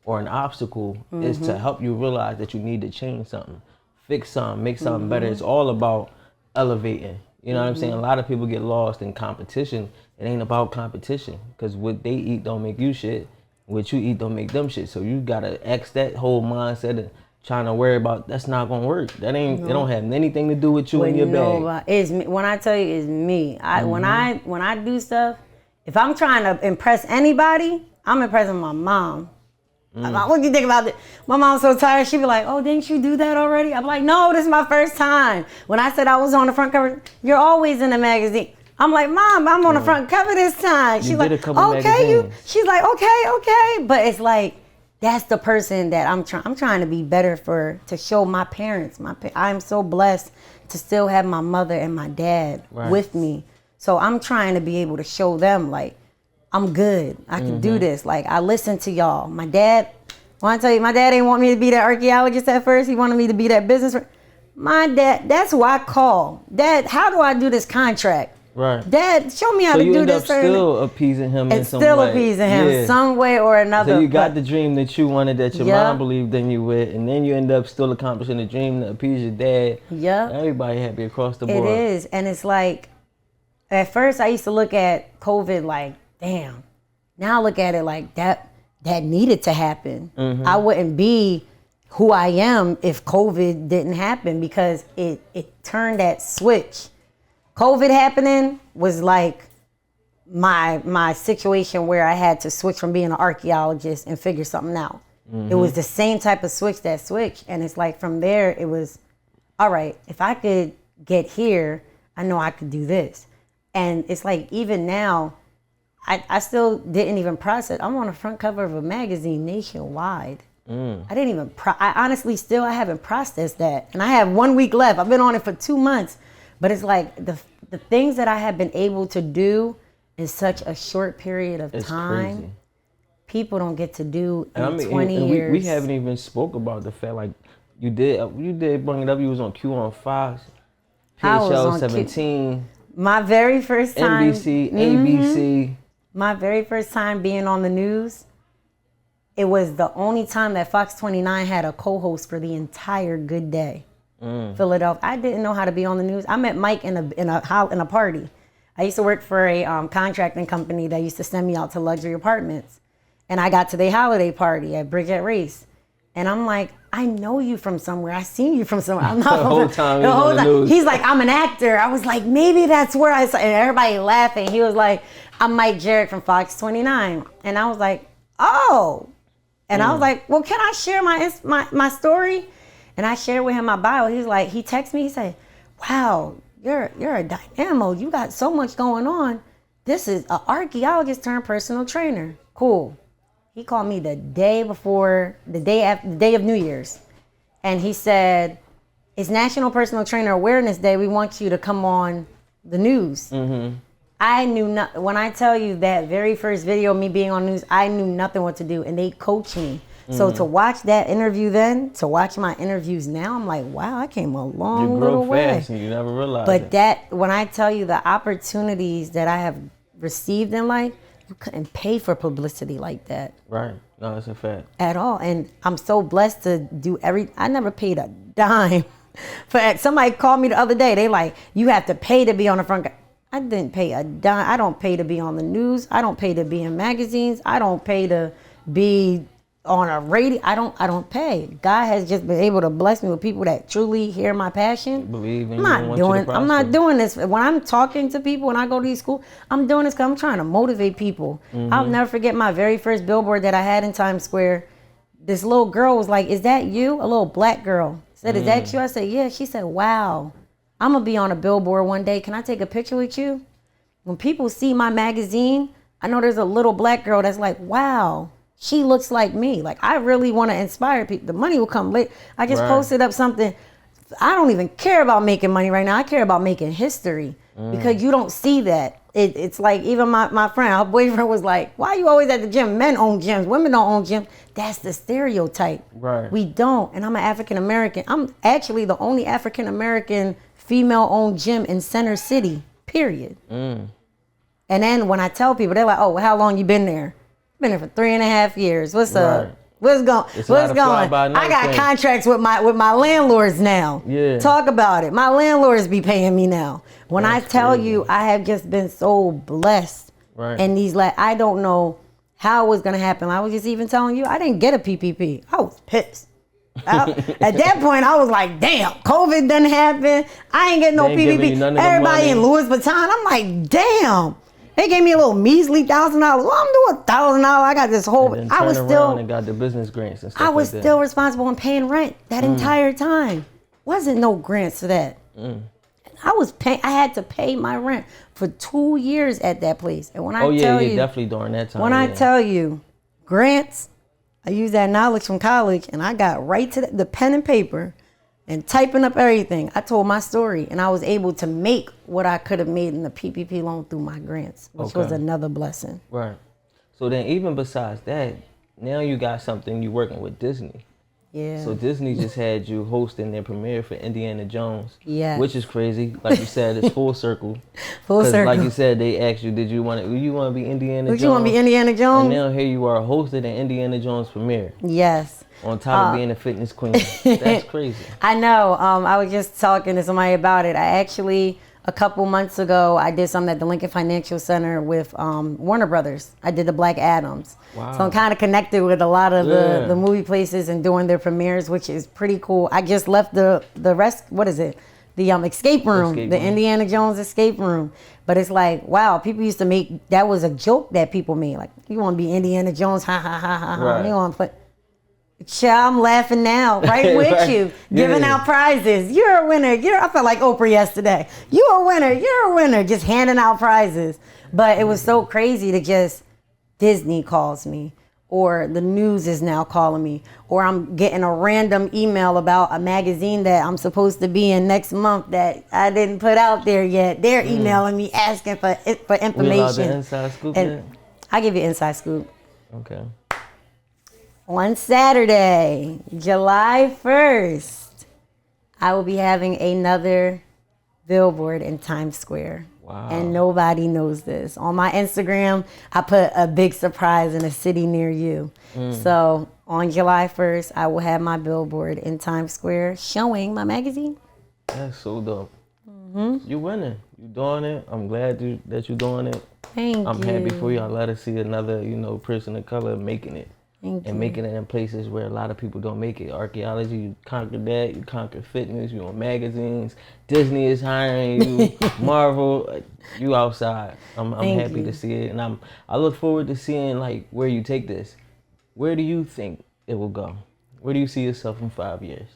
or an obstacle, is to help you realize that you need to change something, fix something, make something better. It's all about elevating. You know what I'm saying? A lot of people get lost in competition. It ain't about competition, because what they eat don't make you shit. What you eat don't make them shit. So you gotta X that whole mindset of trying to worry about, that's not gonna work. That ain't. It don't have anything to do with you and your bag. It's me. When I tell you, it's me. When I do stuff, if I'm trying to impress anybody, I'm impressing my mom. What do you think about it? My mom's so tired. She'd be like, "Oh, didn't you do that already?" I'm like, "No, this is my first time." When I said I was on the front cover, "You're always in the magazine." I'm like, "Mom, I'm on the front cover this time." She's like, "Okay, She's like, "Okay." But it's like, that's the person that I'm trying to be better to show my parents. I'm so blessed to still have my mother and my dad with me. So I'm trying to be able to show them, like, I'm good. I can do this. Like, I listen to y'all. My dad, When I tell you, my dad didn't want me to be that archaeologist at first. He wanted me to be that business. My dad, that's who I call. Dad, how do I do this contract? Right. Dad, show me how to do this. So you end up still appeasing him in some way. Still appeasing him some way or another. So you got the dream that you wanted, that your mom believed in you with, and then you end up still accomplishing the dream to appease your dad. Yep. Everybody happy across the board. It is. And it's like, at first I used to look at COVID like, damn. Now I look at it like that needed to happen. Mm-hmm. I wouldn't be who I am if COVID didn't happen, because it turned that switch. COVID happening was like my situation where I had to switch from being an archaeologist and figure something out. Mm-hmm. It was the same type of switch. And it's like from there, it was, all right, if I could get here, I know I could do this. And it's like, even now, I still didn't even process. I'm on the front cover of a magazine nationwide. I didn't even, I honestly I haven't processed that. And I have 1 week left. I've been on it for 2 months. But it's like the things that I have been able to do in such a short period of time, crazy. People don't get to do in 20 years. We haven't even spoke about the fact, like, you did bring it up. You was on Q on Fox, PHL 17. My very first time. NBC, ABC. My very first time being on the news, it was the only time that Fox 29 had a co-host for the entire Good Day. Philadelphia. I didn't know how to be on the news. I met Mike in a party. I used to work for a contracting company that used to send me out to luxury apartments. And I got to their holiday party at Bridget Race. And I'm like, I know you from somewhere. I seen you from somewhere. I'm not the whole time. He's like, I'm an actor. I was like, maybe that's where I saw. And everybody laughing. He was like, I'm Mike Jarrett from Fox 29. And I was like, oh. And I was like, well, can I share my story? And I shared with him my bio. He's like, he texted me. He said, wow, you're a dynamo. You got so much going on. This is an archaeologist turned personal trainer. Cool. He called me the day of New Year's. And he said, it's National Personal Trainer Awareness Day. We want you to come on the news. Mm-hmm. I knew not, when I tell you that very first video of me being on news, I knew nothing what to do. And they coached me. So to watch that interview then, to watch my interviews now, I'm like, wow, I came a long little way. You grow fast and you never realize it. But when I tell you the opportunities that I have received in life, you couldn't pay for publicity like that. Right. No, that's a fact. At all. And I'm so blessed to do I never paid a dime. Somebody called me the other day. They like, you have to pay to be on the front. I didn't pay a dime. I don't pay to be on the news. I don't pay to be in magazines. I don't pay to be on a radio. I don't pay. God has just been able to bless me with people that truly hear my passion. You believe in I'm not doing this. When I'm talking to people, when I go to these schools, I'm doing this because I'm trying to motivate people. Mm-hmm. I'll never forget my very first billboard that I had in Times Square. This little girl was like, is that you? A little black girl. Said, is that you? I said, yeah. She said, wow, I'm going to be on a billboard one day. Can I take a picture with you? When people see my magazine, I know there's a little black girl that's like, wow, she looks like me. Like, I really want to inspire people. The money will come later. I just posted up something. I don't even care about making money right now. I care about making history because you don't see that. It's like, even my friend, her boyfriend was like, why are you always at the gym? Men own gyms. Women don't own gyms. That's the stereotype. Right. We don't. And I'm an African-American. I'm actually the only African-American female-owned gym in Center City, period. And then when I tell people, they're like, oh, well, how long you been there? Been there for 3.5 years. What's up? What's going? I got contracts with my landlords now. Yeah. Talk about it. My landlords be paying me now. When I tell you, I have just been so blessed. Right. And I don't know how it was gonna happen. I was just even telling you, I didn't get a PPP. I was pissed. At that point, I was like, damn, COVID done happen. I ain't getting no PPP. Everybody in Louis Vuitton. I'm like, damn. They gave me a little measly $1,000. Well, I'm doing $1,000. I got this whole. And I was still. And got the business grants and stuff. I was still responsible and paying rent that entire time. Wasn't no grants for that. I was paying. I had to pay my rent for 2 years at that place. And when I tell you, definitely during that time. When I tell you, grants, I used that knowledge from college, and I got right to the pen and paper. And typing up everything, I told my story, and I was able to make what I could have made in the PPP loan through my grants, which was another blessing. Right. So then, even besides that, now you got something you working with Disney. Yeah. So Disney just had you hosting their premiere for Indiana Jones. Yeah. Which is crazy. Like you said, it's full circle. Full circle. Like you said, they asked you, did you want to be Indiana Jones? Would you want to be Indiana Jones? And now here you are hosting an Indiana Jones premiere. Yes. On top of being a fitness queen. That's crazy. I know. I was just talking to somebody about it. I actually, a couple months ago, I did something at the Lincoln Financial Center with Warner Brothers. I did the Black Adams. Wow. So I'm kind of connected with a lot of the movie places and doing their premieres, which is pretty cool. I just left the rest, what is it? The escape room, Indiana Jones escape room. But it's like, wow, people used to make, that was a joke that people made. Like, you want to be Indiana Jones, ha, ha, ha, ha, ha. Right. You want to play. Child, I'm laughing now, right with Right. you, giving out prizes. You're a winner. I felt like Oprah yesterday. You're a winner. You're a winner. Just handing out prizes. But it was so crazy to just, Disney calls me, or the news is now calling me, or I'm getting a random email about a magazine that I'm supposed to be in next month that I didn't put out there yet. They're emailing me asking for information. We allowed the inside scoop And I give you inside scoop. Okay. On Saturday, July 1st, I will be having another billboard in Times Square. Wow. And nobody knows this. On my Instagram, I put a big surprise in a city near you. So on July 1st, I will have my billboard in Times Square showing my magazine. That's so dope. You winning. You doing it. I'm glad that you're doing it. Thank you. I'm happy for you. I love to see another, person of color making it. Thank you. Making it in places where a lot of people don't make it. Archaeology, you conquered that. You conquered fitness. You on magazines. Disney is hiring you. Marvel, you outside. I'm happy to see it, and I look forward to seeing like where you take this. Where do you think it will go? Where do you see yourself in 5 years?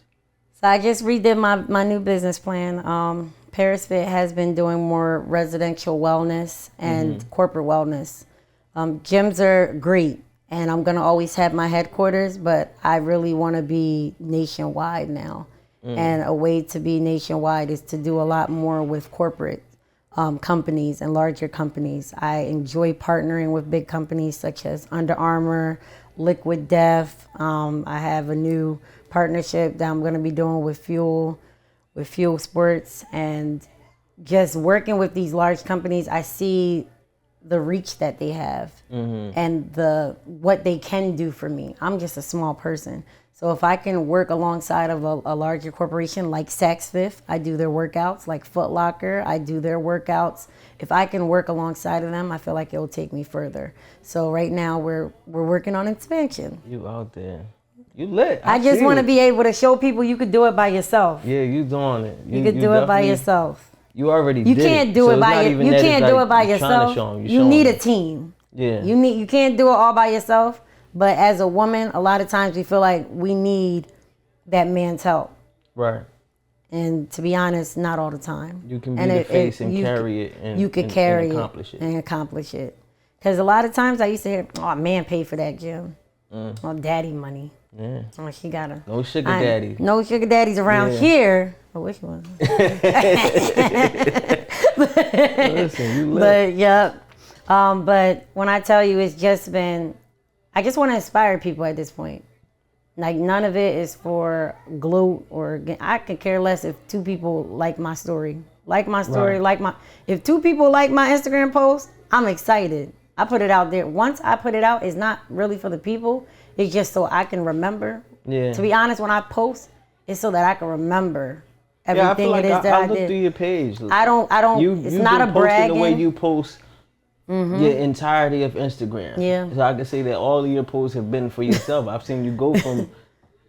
So I just redid my new business plan. Paris Fit has been doing more residential wellness and corporate wellness. Gyms are great. And I'm going to always have my headquarters, but I really want to be nationwide now. And a way to be nationwide is to do a lot more with corporate companies and larger companies. I enjoy partnering with big companies such as Under Armour, Liquid Death. I have a new partnership that I'm going to be doing with Fuel Sports. And just working with these large companies, I see the reach that they have and what they can do for me. I'm just a small person. So if I can work alongside of a larger corporation like Saks Fifth, I do their workouts, like Foot Locker, I do their workouts. If I can work alongside of them, I feel like it'll take me further. So right now we're working on expansion. You out there. You lit. I just want to be able to show people you could do it by yourself. Yeah, you doing it. You could do it by yourself. You already You did can't it. do So it it's by not you even that, can't it's do like it by you're trying yourself. to show 'em, you're You showing need a them. team. Yeah. You can't do it all by yourself. But as a woman, a lot of times we feel like we need that man's help. Right. And to be honest, not all the time. You can be the face and carry it and you could carry and accomplish it. and accomplish it. Because a lot of times I used to hear, "Oh, man paid for that gym. Oh, daddy money. Yeah. Oh, she got a No sugar daddy. No sugar daddies around here. I wish one. Listen, you lit. But yep. But when I tell you, it's just been, I just want to inspire people at this point. Like none of it is for gloat or I could care less if two people like my story. Right. If two people like my Instagram post, I'm excited. I put it out there. Once I put it out, it's not really for the people. It's just so I can remember. Yeah. To be honest, when I post, it's so that I can remember everything I feel like it is I that I look did. through your page. I don't. It's not a bragging. The way you post your entirety of Instagram. Yeah. So I can say that all of your posts have been for yourself. I've seen you go from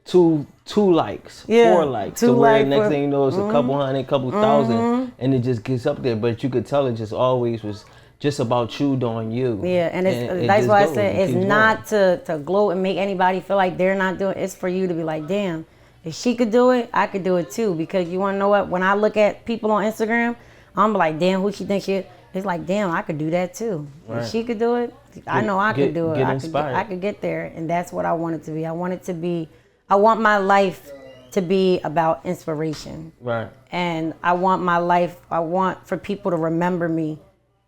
two likes, 4 likes, to where next thing you know it's a couple hundred, couple thousand, and it just gets up there. But you could tell it just always was just about you doing you. Yeah, and that's why I said it's not to gloat and make anybody feel like they're not doing it. It's for you to be like, damn, if she could do it, I could do it too. Because you want to know what? When I look at people on Instagram, I'm like, damn, who she thinks she is? It's like, damn, I could do that too. Right. If she could do it, I know I could do it. Get inspired. I could get there, and that's what I want it to be. I want my life to be about inspiration. Right. And I want for people to remember me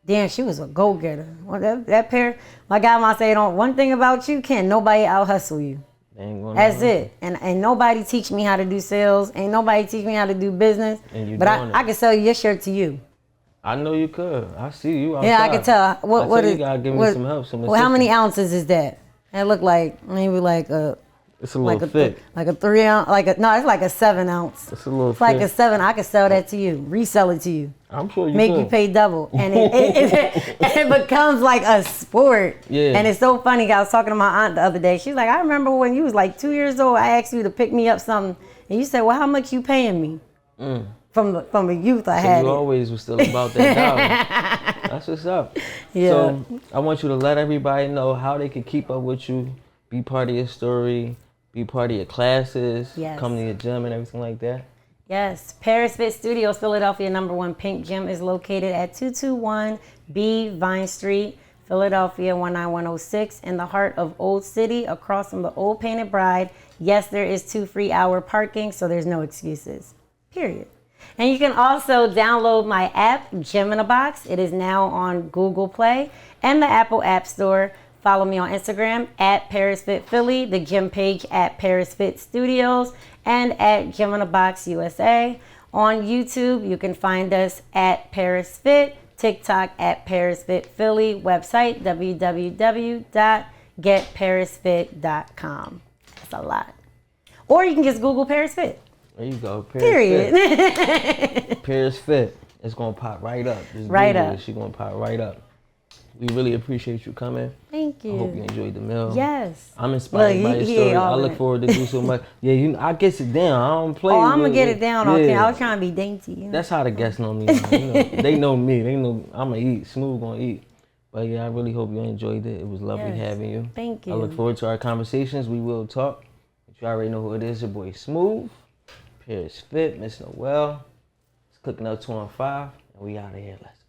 Damn, she was a go-getter. Well, that pair, my godmom said, one thing about you, can't nobody out-hustle you. That's it. And nobody teach me how to do sales. Ain't nobody teach me how to do business. But I can sell your shirt to you. I know you could. I see you outside. Yeah, I can tell. What you gotta give me some help. Well, how many ounces is that? It looked like maybe like a... It's a little thick. Like a 3 ounce, no, it's like a 7 ounce. It's a little thick. Like a 7. I could sell that to you, resell it to you. I'm sure you Make could. you pay double. And it becomes like a sport. Yeah. And it's so funny. I was talking to my aunt the other day. She's like, I remember when you was like 2 years old, I asked you to pick me up something. And you said, well, how much you paying me? From the youth I had. You always was still about that dollar. That's what's up. Yeah. So I want you to let everybody know how they can keep up with you, be part of your story, be part of your classes, come to your gym and everything like that. Yes. Paris Fit Studios, Philadelphia #1 Pink Gym is located at 221 B Vine Street, Philadelphia 19106, in the heart of Old City, across from the Old Painted Bride. Yes, there is 2 free hour parking, so there's no excuses. Period. And you can also download my app, Gym in a Box. It is now on Google Play and the Apple App Store. Follow me on Instagram at Paris Fit Philly, the gym page at Paris Fit Studios, and at Gym in a Box USA. On YouTube, you can find us at Paris Fit, TikTok at Paris Fit Philly, website www.getparisfit.com. That's a lot. Or you can just Google Paris Fit. There you go. Period. Fit. Paris Fit. It's going to pop right up. Just right up. She's going to pop right up. We really appreciate you coming. Thank you. I hope you enjoyed the meal. Yes. I'm inspired by your story. I look forward to do so much. Yeah, I get it down. I don't play. Oh, I'm going to get it down. Okay. I was trying to be dainty. You know? That's how the guests know me. They know me. They know I'm going to eat. Smooth going to eat. But yeah, I really hope you enjoyed it. It was lovely having you. Thank you. I look forward to our conversations. We will talk. But you already know who it is. Your boy Smooth. Paris Fit, Miss Noel. It's Cooking Up 215. And we out of here. Let's